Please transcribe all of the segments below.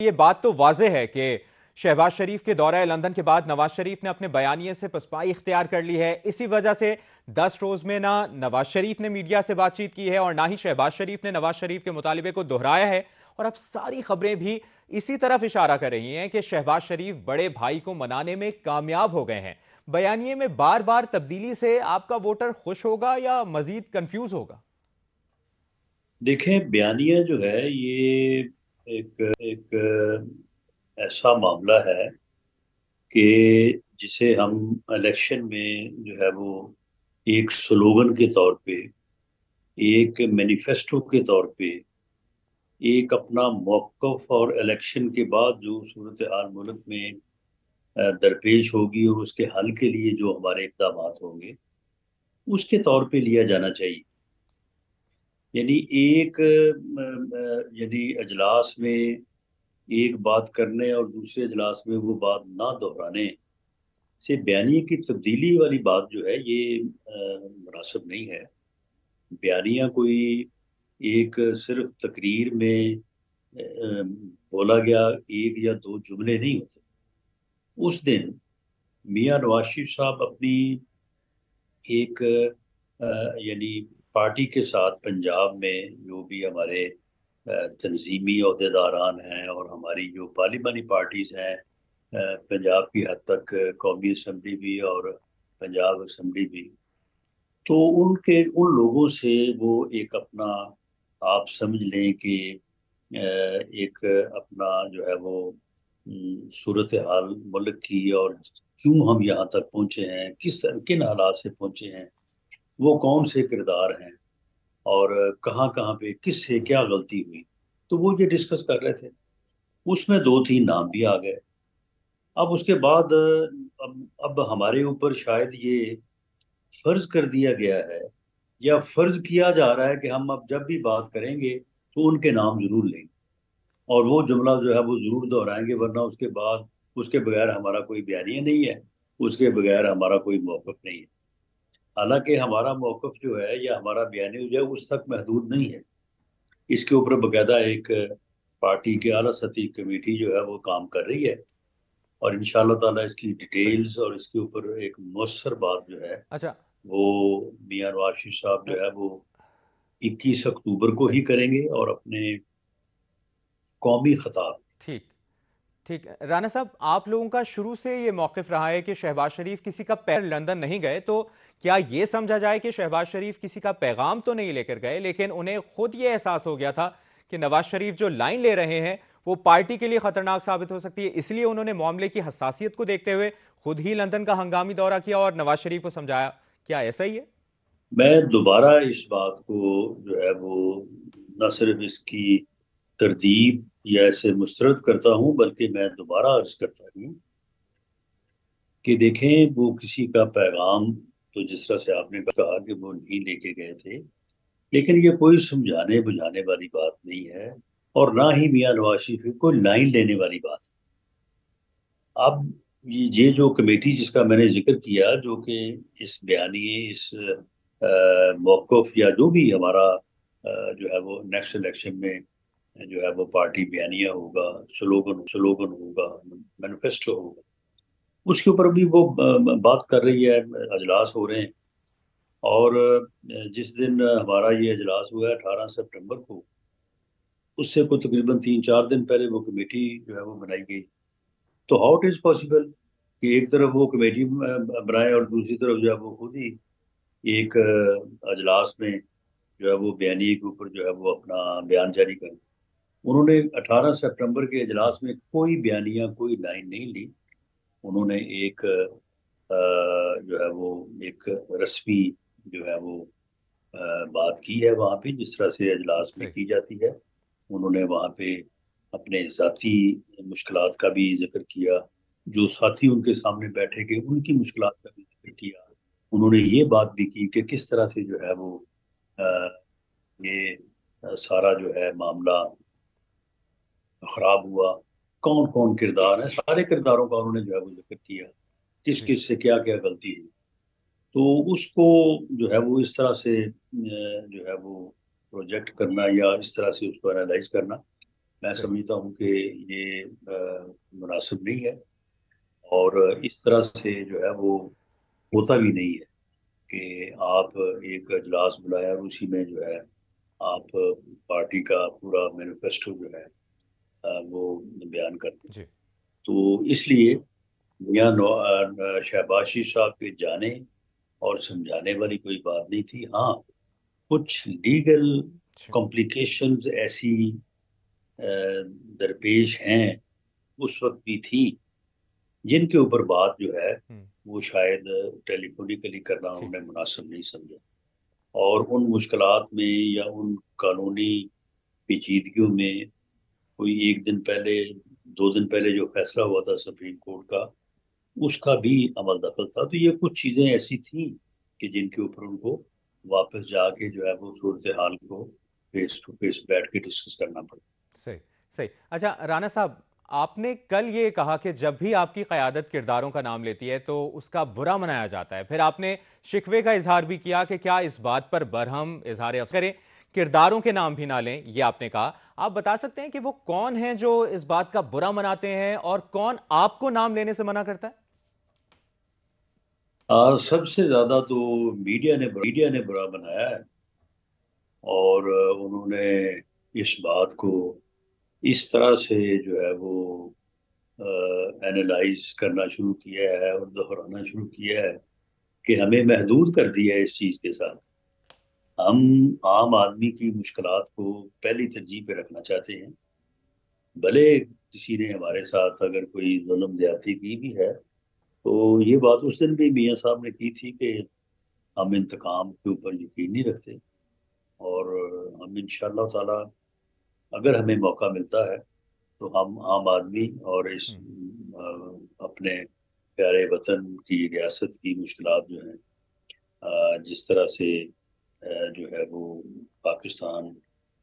یہ بات تو واضح ہے کہ شہباز شریف کے دورہ لندن کے بعد نواز شریف نے اپنے بیانیے سے پسپائی اختیار کر لی ہے. اسی وجہ سے 10 روز میں نہ نواز شریف نے میڈیا سے بات چیت کی ہے اور نہ ہی شہباز شریف نے نواز شریف کے مطالبے کو دہرایا ہے. اور اب ساری خبریں بھی اسی طرف اشارہ کر رہی ہیں کہ شہباز شریف بڑے بھائی کو منانے میں کامیاب ہو گئے ہیں. بیانیے میں بار بار تبدیلی سے آپ کا ووٹر خوش ہوگا یا مزید کنفیوز ہوگا؟ دیکھیں، بیانیہ جو ہے یہ ایک ایسا معاملہ ہے کہ جسے ہم الیکشن میں جو ہے وہ ایک سلوگن کے طور پہ، ایک مینیفیسٹو کے طور پہ، ایک اپنا موقف اور الیکشن کے بعد جو صورتحال ملک میں درپیش ہوگی اور اس کے حل کے لیے جو ہمارے اقدامات ہوں گے اس کے طور پہ لیا جانا چاہیے. یعنی ایک یعنی اجلاس میں ایک بات کرنے اور دوسرے اجلاس میں وہ بات نہ دہرانے سے بیانیے کی تبدیلی والی بات جو ہے یہ مناسب نہیں ہے. بیانیہ کوئی ایک صرف تقریر میں بولا گیا ایک یا دو جملے نہیں ہوتے. اس دن میاں نواز شریف صاحب اپنی ایک یعنی پارٹی کے ساتھ پنجاب میں جو بھی ہمارے تنظیمی عہدیداران ہیں اور ہماری جو پارلیمانی پارٹیز ہیں، پنجاب کی حد تک قومی اسمبلی بھی اور پنجاب اسمبلی بھی، تو ان لوگوں سے وہ ایک اپنا، آپ سمجھ لیں کہ ایک اپنا جو ہے وہ صورتحال ملک کی اور کیوں ہم یہاں تک پہنچے ہیں، کن حالات سے پہنچے ہیں، وہ کون سے کردار ہیں اور کہاں کہاں پہ کس سے کیا غلطی ہوئی، تو وہ یہ ڈسکس کر رہے تھے. اس میں 2-3 نام بھی آ گئے. اب اس کے بعد اب ہمارے اوپر شاید یہ فرض کر دیا گیا ہے یا فرض کیا جا رہا ہے کہ ہم اب جب بھی بات کریں گے تو ان کے نام ضرور لیں گے اور وہ جملہ جو ہے وہ ضرور دہرائیں گے، ورنہ اس کے بعد اس کے بغیر ہمارا کوئی بیانیہ نہیں ہے، اس کے بغیر ہمارا کوئی موقف نہیں ہے. حالانکہ ہمارا موقف جو ہے یا ہمارا بیانیہ جو ہے اس تک محدود نہیں ہے. اس کے اوپر باقاعدہ ایک پارٹی کے اعلیٰ سطحی کمیٹی جو ہے وہ کام کر رہی ہے اور انشاءاللہ تعالیٰ اس کی صحیح. ڈیٹیلز اور اس کے اوپر ایک مؤثر بات جو ہے اچھا. وہ میاں نواز شریف صاحب جو ہے وہ 21 اکتوبر کو ہی کریں گے اور اپنے قومی خطاب. ٹھیک. ٹھیک. رانا صاحب، آپ لوگوں کا شروع سے یہ موقف رہا ہے کہ شہباز شریف کسی کا پیر لندن نہیں گئے، تو کیا یہ سمجھا جائے کہ شہباز شریف کسی کا پیغام تو نہیں لے کر گئے، لیکن انہیں خود یہ احساس ہو گیا تھا کہ نواز شریف جو لائن لے رہے ہیں وہ پارٹی کے لیے خطرناک ثابت ہو سکتی ہے، اس لیے انہوں نے معاملے کی حساسیت کو دیکھتے ہوئے خود ہی لندن کا ہنگامی دورہ کیا اور نواز شریف کو سمجھایا؟ کیا ایسا ہی ہے؟ میں دوبارہ اس بات کو جو ہے وہ نہ صرف اس کی تردید یا اسے مسترد کرتا ہوں بلکہ میں دوبارہ عرض کرتا ہوں کہ دیکھیں، وہ کسی کا پیغام تو جس طرح سے آپ نے کہا کہ وہ نہیں لے کے گئے تھے، لیکن یہ کوئی سمجھانے بجھانے والی بات نہیں ہے اور نہ ہی میاں نواز شریف کو لائن لینے والی بات ہے. اب یہ جو کمیٹی جس کا میں نے ذکر کیا، جو کہ اس بیانیے، اس موقف یا جو بھی ہمارا جو ہے وہ نیکسٹ الیکشن میں جو ہے وہ پارٹی بیانیہ ہوگا، سلوگن ہوگا، مینیفیسٹو ہوگا، اس کے اوپر بھی وہ بات کر رہی ہے، اجلاس ہو رہے ہیں. اور جس دن ہمارا یہ اجلاس ہوا ہے 18 سپٹمبر کو، اس سے کوئی تقریباً 3-4 دن پہلے وہ کمیٹی جو ہے وہ بنائی گئی. تو ہاؤ اٹ از پاسبل کہ ایک طرف وہ کمیٹی بنائے اور دوسری طرف جو ہے وہ خود ہی ایک اجلاس میں جو ہے وہ بیانیے کے اوپر جو ہے وہ اپنا بیان جاری کریں. انہوں نے 18 سپٹمبر کے اجلاس میں کوئی بیانیہ، کوئی لائن نہیں لی. انہوں نے ایک جو ہے وہ ایک رسمی جو ہے وہ بات کی ہے وہاں پہ، جس طرح سے اجلاس میں صحیح. کی جاتی ہے. انہوں نے وہاں پہ اپنے ذاتی مشکلات کا بھی ذکر کیا، جو ساتھی ان کے سامنے بیٹھے گئے ان کی مشکلات کا بھی ذکر کیا. انہوں نے یہ بات بھی کی کہ کس طرح سے جو ہے وہ یہ سارا جو ہے معاملہ خراب ہوا، کون کون کردار ہیں، سارے کرداروں کا انہوں نے جو ہے وہ ذکر کیا، کس جی. کس سے کیا کیا غلطی ہے. تو اس کو جو ہے وہ اس طرح سے جو ہے وہ پروجیکٹ کرنا یا اس طرح سے اس کو انالائز کرنا میں صحیح سمجھتا ہوں کہ یہ مناسب نہیں ہے، اور اس طرح سے جو ہے وہ ہوتا بھی نہیں ہے کہ آپ ایک اجلاس بلایا اور اسی میں جو ہے آپ پارٹی کا پورا مینیفیسٹو جو ہے وہ بیان کرتے ہیں۔ جی تو اس لیے میاں شہباز شریف صاحب کے جانے اور سمجھانے والی کوئی بات نہیں تھی۔ ہاں، کچھ لیگل جی کمپلیکیشنز ایسی درپیش ہیں، اس وقت بھی تھی، جن کے اوپر بات جو ہے ہوں وہ شاید ٹیلی فونیکلی کرنا انہوں ٹھیک نے مناسب نہیں سمجھا، اور ان مشکلات میں یا ان قانونی پیچیدگیوں میں کوئی ایک دن پہلے، 2 دن پہلے جو فیصلہ ہوا تھا سپریم کورٹ کا، اس کا بھی عمل دخل تھا۔ تو یہ کچھ چیزیں ایسی تھیں کہ جن کے اوپر ان کو واپس جا کے جو ہے وہ صورتحال کو فیس ٹو فیس بیٹھ کے ڈسکس کرنا پڑا۔ صحیح صحیح اچھا رانا صاحب، آپ نے کل یہ کہا کہ جب بھی آپ کی قیادت کرداروں کا نام لیتی ہے تو اس کا برا منایا جاتا ہے، پھر آپ نے شکوے کا اظہار بھی کیا کہ کیا اس بات پر برہم اظہار افسوس کریں، کرداروں کے نام بھی نہ لیں، یہ آپ نے کہا۔ آپ بتا سکتے ہیں کہ وہ کون ہیں جو اس بات کا برا مناتے ہیں اور کون آپ کو نام لینے سے منع کرتا ہے؟ سب سے زیادہ تو میڈیا نے برا بنایا ہے، اور انہوں نے اس بات کو اس طرح سے جو ہے وہ اینالائز کرنا شروع کیا ہے اور دہرانا شروع کیا ہے کہ ہمیں محدود کر دیا ہے اس چیز کے ساتھ۔ ہم عام آدمی کی مشکلات کو پہلی ترجیح پہ رکھنا چاہتے ہیں، بھلے کسی نے ہمارے ساتھ اگر کوئی ظلم زیادتی کی بھی ہے، تو یہ بات اس دن بھی میاں صاحب نے کی تھی کہ ہم انتقام کے اوپر یقین نہیں رکھتے، اور ہم انشاءاللہ تعالی اگر ہمیں موقع ملتا ہے تو ہم عام آدمی اور اس ہوں اپنے پیارے وطن کی ریاست کی مشکلات جو ہیں، جس طرح سے جو ہے وہ پاکستان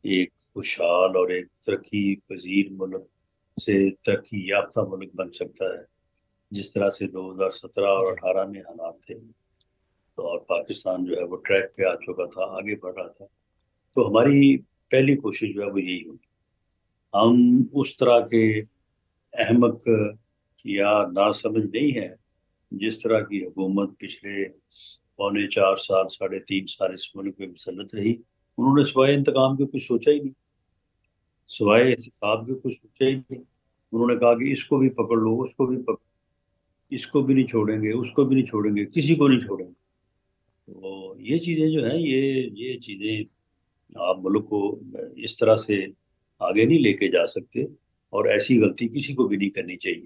ایک خوشحال اور ایک ترقی پذیر ملک سے ترقی یافتہ ملک بن سکتا ہے، جس طرح سے 2017 اور جی 18 میں حالات تھے، تو اور پاکستان جو ہے وہ ٹریک پہ آ چکا تھا، آگے بڑھ رہا تھا، تو ہماری پہلی کوشش جو ہے وہ یہی ہوگی۔ ہم اس طرح کے احمق یا ناسمجھ نہیں ہے جس طرح کی حکومت پچھلے 4.25 سال 3.5 سال اس ملک میں مسلط رہی، انہوں نے سوائے انتقام کے کچھ سوچا ہی نہیں، سوائے احتساب کے کچھ سوچا ہی نہیں۔ انہوں نے کہا کہ اس کو بھی پکڑ لو، اس کو بھی پکڑ، اس کو بھی نہیں چھوڑیں گے، اس کو بھی نہیں چھوڑیں گے، کسی کو نہیں چھوڑیں گے۔ تو یہ چیزیں جو ہیں، یہ چیزیں آپ ملک کو اس طرح سے آگے نہیں لے کے جا سکتے، اور ایسی غلطی کسی کو بھی نہیں کرنی چاہیے۔